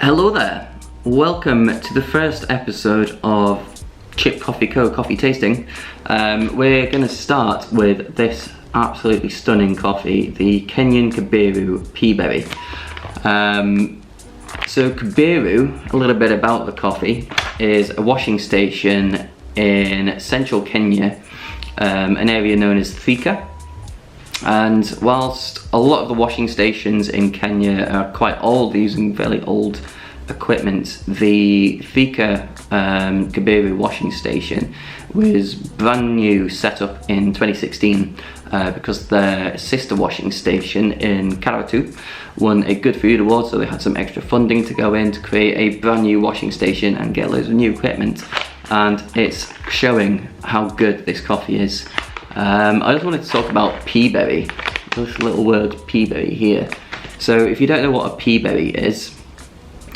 Hello there, welcome to the first episode of Chipp Coffee Co. coffee tasting. We're going to start with this absolutely stunning coffee, the Kenya Kibiru PB. So Kibiru, a little bit about the coffee, is a washing station in central Kenya, an area known as Thika. And whilst a lot of the washing stations in Kenya are quite old, using fairly old equipment, the Thika Kibiru washing station was brand new, set up in 2016 because their sister washing station in Karatu won a Good Food Award, so they had some extra funding to go in to create a brand new washing station and get loads of new equipment, and it's showing how good this coffee is. I just wanted to talk about Peaberry, this little word Peaberry here. So if you don't know what a Peaberry is,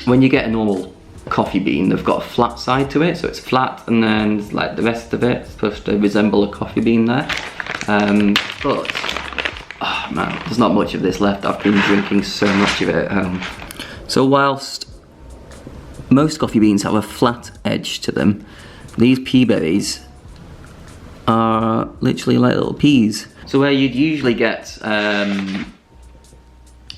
when you get a normal coffee bean, they've got a flat side to it, so it's flat, and then like the rest of it, it's supposed to resemble a coffee bean there. But, oh man, there's not much of this left. I've been drinking so much of it at home. So whilst most coffee beans have a flat edge to them, these Peaberries are literally like little peas. So where you'd usually get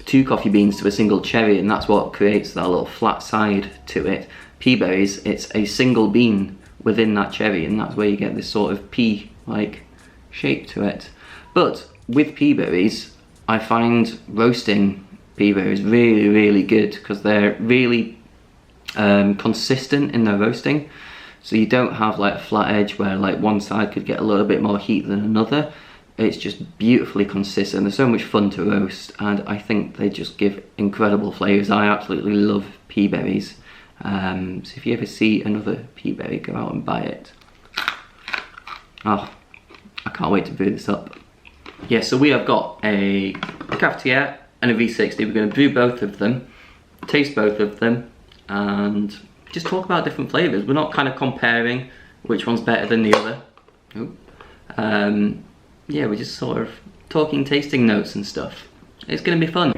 two coffee beans to a single cherry, and that's what creates that little flat side to it, Peaberries, it's a single bean within that cherry, and that's where you get this sort of pea-like shape to it. But with Peaberries, I find roasting Peaberries really, really good because they're really consistent in their roasting. So you don't have like a flat edge where like one side could get a little bit more heat than another. It's just beautifully consistent. They're so much fun to roast, and I think they just give incredible flavours. I absolutely love Peaberries. So if you ever see another Peaberry, go out and buy it. Oh, I can't wait to brew this up. Yeah, so we have got a Cafetiere and a V60. We're going to brew both of them, taste both of them, and just talk about different flavours. We're not kind of comparing which one's better than the other. Yeah, we're just sort of talking tasting notes and stuff. It's going to be fun.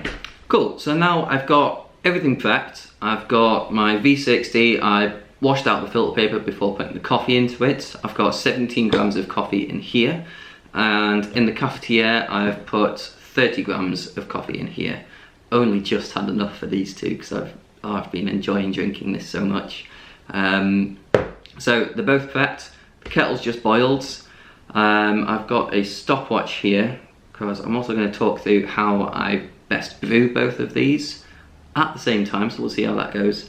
Cool, so now I've got everything prepped. I've got my V60, I washed out the filter paper before putting the coffee into it. I've got 17 grams of coffee in here, and in the Cafetiere I've put 30 grams of coffee in here. Only just had enough for these two because I've been enjoying drinking this so much. So they're both prepped, the kettle's just boiled. I've got a stopwatch here because I'm also going to talk through how I best brew both of these at the same time, so we'll see how that goes.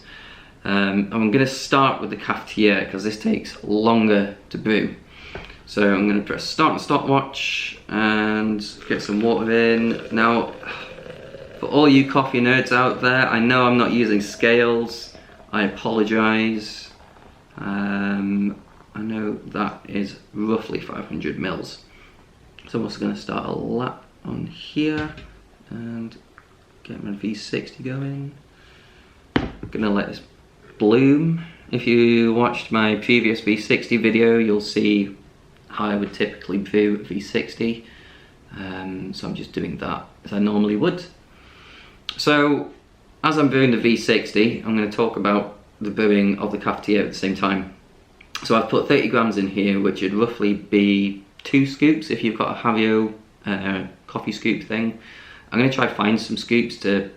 I'm going to start with the Cafetiere because this takes longer to brew. So I'm going to press start on the stopwatch and get some water in. Now, for all you coffee nerds out there, I know I'm not using scales. I apologise. I know that is roughly 500 mils. So I'm also going to start a lap on here and get my V60 going. I'm going to let this bloom. If you watched my previous V60 video, you'll see how I would typically brew a V60. So I'm just doing that as I normally would. So as I'm brewing the V60, I'm going to talk about the brewing of the Cafetiere at the same time. So I've put 30 grams in here, which would roughly be 2 scoops if you've got a Hario coffee scoop thing. I'm going to try find some scoops to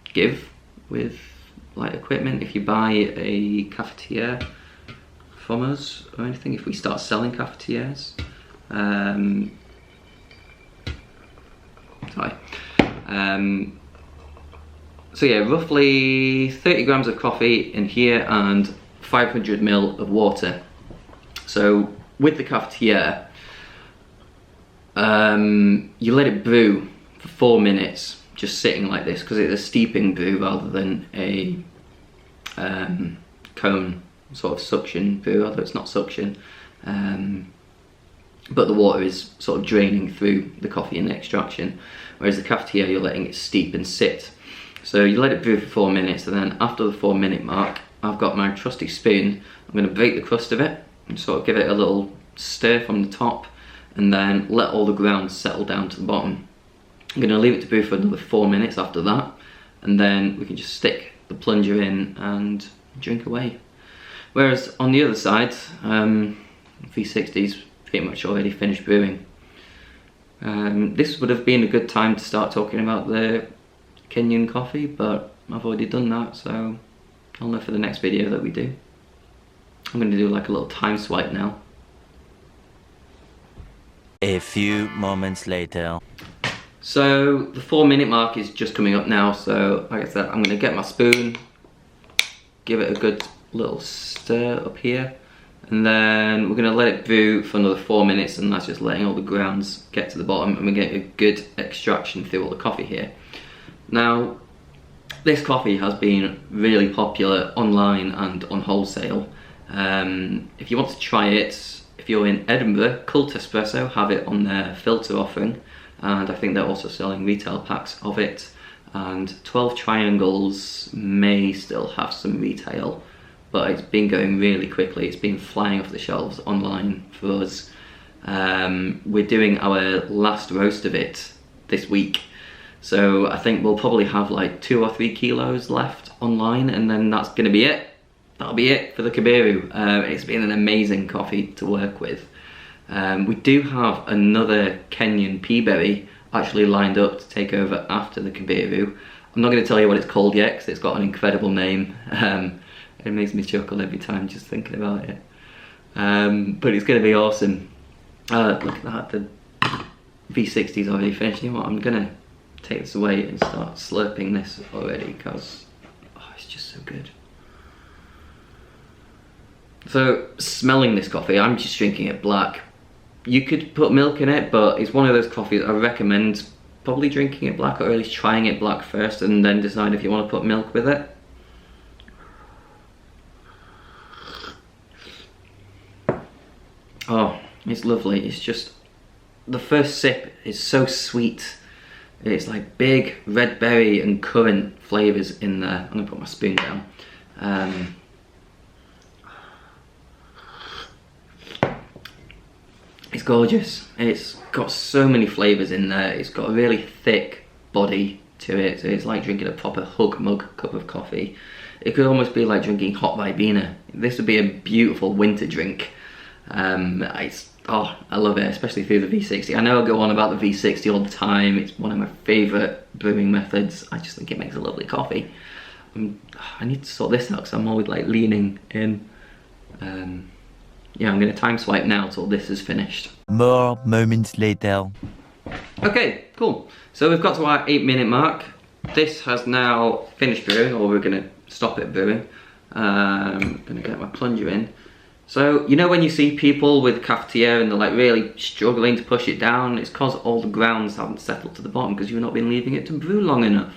give with like equipment if you buy a Cafetiere from us or anything, if we start selling Cafetieres. So yeah, roughly 30 grams of coffee in here and 500 ml of water. So with the Cafetiere, you let it brew for 4 minutes, just sitting like this, because it's a steeping brew rather than a cone sort of suction brew, although it's not suction. But the water is sort of draining through the coffee in the extraction, whereas the Cafetiere, you're letting it steep and sit. So you let it brew for 4 minutes, and then after the 4 minute mark, I've got my trusty spoon. I'm going to break the crust of it and sort of give it a little stir from the top, and then let all the grounds settle down to the bottom. I'm going to leave it to brew for another 4 minutes after that, and then we can just stick the plunger in and drink away. Whereas on the other side, V60's pretty much already finished brewing. This would have been a good time to start talking about the Kenyan coffee, but I've already done that, so I'll know for the next video that we do. I'm going to do like a little time swipe now. A few moments later. So the 4-minute mark is just coming up now, so like I said, I'm going to get my spoon, give it a good little stir up here, and then we're going to let it brew for another 4 minutes, and that's just letting all the grounds get to the bottom, and we're getting a good extraction through all the coffee here. Now, this coffee has been really popular online and on wholesale. If you want to try it, if you're in Edinburgh, Cult Espresso have it on their filter offering, and I think they're also selling retail packs of it, and 12 Triangles may still have some retail, but it's been going really quickly. It's been flying off the shelves online for us. We're doing our last roast of it this week, so I think we'll probably have like 2 or 3 kilos left online, and then that's going to be it. That'll be it for the Kibiru. It's been an amazing coffee to work with. We do have another Kenyan Peaberry actually lined up to take over after the Kibiru. I'm not going to tell you what it's called yet because it's got an incredible name. It makes me chuckle every time just thinking about it. But it's going to be awesome. Look at that, the V60's already finished. You know what, I'm going to take this away and start slurping this already because it's just so good. So, smelling this coffee, I'm just drinking it black. You could put milk in it, but it's one of those coffees I recommend probably drinking it black, or at least trying it black first, and then decide if you want to put milk with it. Oh, it's lovely. It's just, the first sip is so sweet. It's like big red berry and currant flavours in there. I'm going to put my spoon down. It's gorgeous. It's got so many flavours in there. It's got a really thick body to it, so it's like drinking a proper hug mug cup of coffee. It could almost be like drinking hot Ribena. This would be a beautiful winter drink. I love it, especially through the V60. I know I go on about the V60 all the time. It's one of my favourite brewing methods. I just think it makes a lovely coffee. I need to sort this out because I'm always like leaning in. Yeah, I'm going to time swipe now till this is finished. More moments later. Okay, cool. So we've got to our 8-minute mark. This has now finished brewing, or we're going to stop it brewing. I'm going to get my plunger in. So, you know when you see people with Cafetiere and they're like really struggling to push it down, it's because all the grounds haven't settled to the bottom because you've not been leaving it to brew long enough.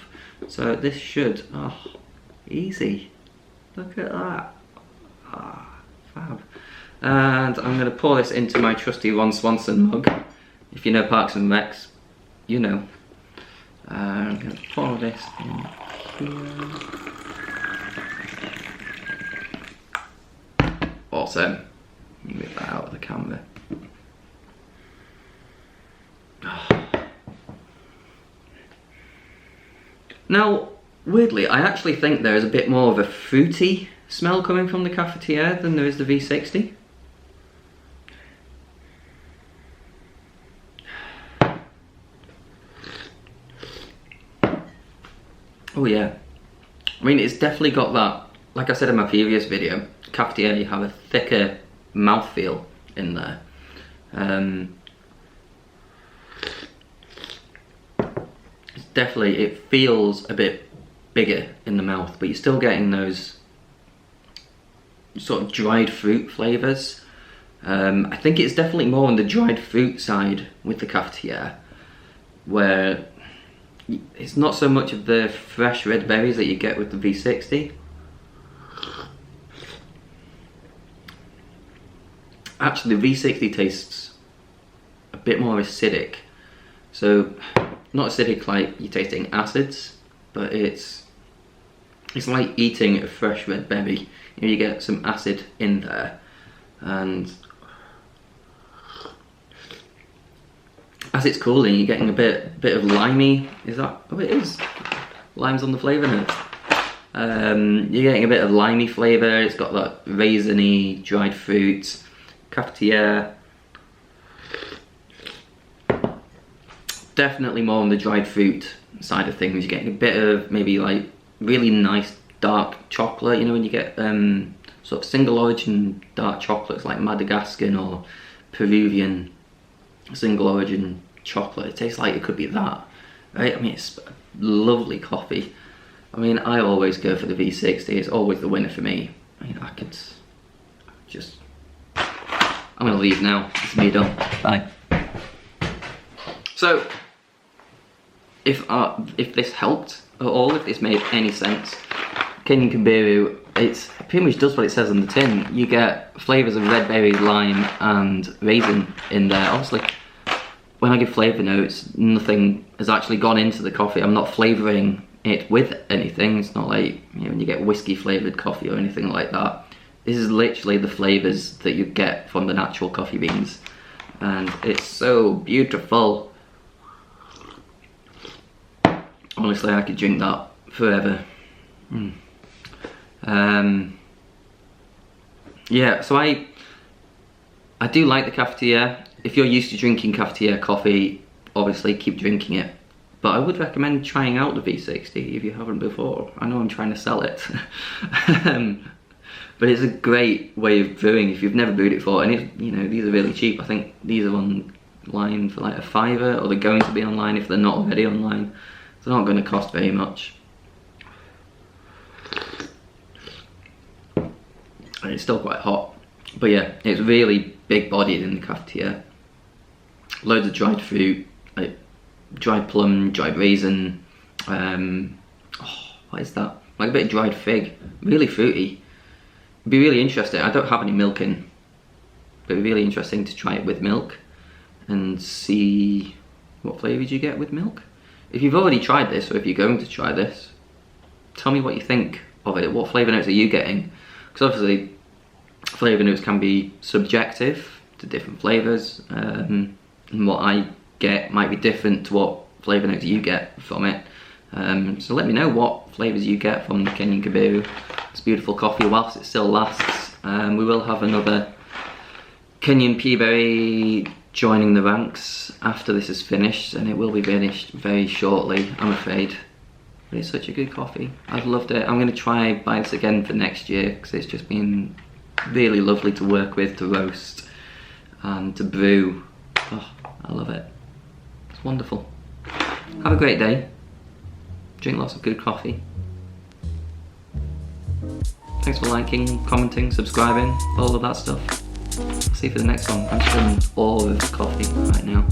So this should, easy. Look at that. Fab. And I'm going to pour this into my trusty Ron Swanson mug. If you know Parks and Recs, you know. I'm going to pour this in here. Awesome. Move that out of the camera. Now, weirdly, I actually think there is a bit more of a fruity smell coming from the Cafetiere than there is the V60. Oh yeah, I mean it's definitely got that, like I said in my previous video, Cafetiere, you have a thicker mouthfeel in there. It's definitely, it feels a bit bigger in the mouth, but you're still getting those sort of dried fruit flavours. I think it's definitely more on the dried fruit side with the Cafetiere, where it's not so much of the fresh red berries that you get with the V60. Actually, the V60 tastes a bit more acidic. So, not acidic like you're tasting acids, but it's like eating a fresh red berry. You know, you get some acid in there, and as it's cooling, you're getting a bit of limey. Is that? Oh, it is. Lime's on the flavour notes. You're getting a bit of limey flavour. It's got that raisiny, dried fruit, Cafetiere. Definitely more on the dried fruit side of things. You're getting a bit of maybe like really nice dark chocolate. You know when you get sort of single origin dark chocolates like Madagascan or Peruvian single origin chocolate. It tastes like it could be that, right? I mean, it's lovely coffee. I mean, I always go for the V60. It's always the winner for me. I mean, I could just... I'm gonna leave now. It's me done. Bye. So, if this helped at all, if this made any sense, Kenya Kibiru, it pretty much does what it says on the tin. You get flavours of red berry, lime and raisin in there. Obviously, when I give flavour notes, nothing has actually gone into the coffee. I'm not flavouring it with anything. It's not like, you know, when you get whiskey flavoured coffee or anything like that. This is literally the flavours that you get from the natural coffee beans. And it's so beautiful. Honestly, I could drink that forever. Yeah, so I do like the Cafetiere. If you're used to drinking Cafetiere coffee, obviously keep drinking it. But I would recommend trying out the V60 if you haven't before. I know I'm trying to sell it. But it's a great way of brewing if you've never brewed it before. And it, you know, these are really cheap. I think these are online for like a £5, or they're going to be online if they're not already online. They're not going to cost very much. And it's still quite hot. But yeah, it's really big bodied in the Cafetiere. Loads of dried fruit, like dried plum, dried raisin. What is that? Like a bit of dried fig. Really fruity. It'd be really interesting. I don't have any milk in, but it'd be really interesting to try it with milk and see what flavours you get with milk. If you've already tried this, or if you're going to try this, tell me what you think of it. What flavour notes are you getting? Because obviously flavour notes can be subjective to different flavours, and what I get might be different to what flavour notes you get from it. So let me know what flavours you get from the Kenya Kibiru. It's beautiful coffee whilst it still lasts. We will have another Kenyan Peaberry joining the ranks after this is finished, and it will be finished very shortly, I'm afraid. But it's such a good coffee. I've loved it. I'm going to try buy this again for next year because it's just been really lovely to work with, to roast and to brew. Oh, I love it. It's wonderful. Have a great day. Drink lots of good coffee. Thanks for liking, commenting, subscribing, all of that stuff. I'll see you for the next one. I'm just in awe of coffee right now.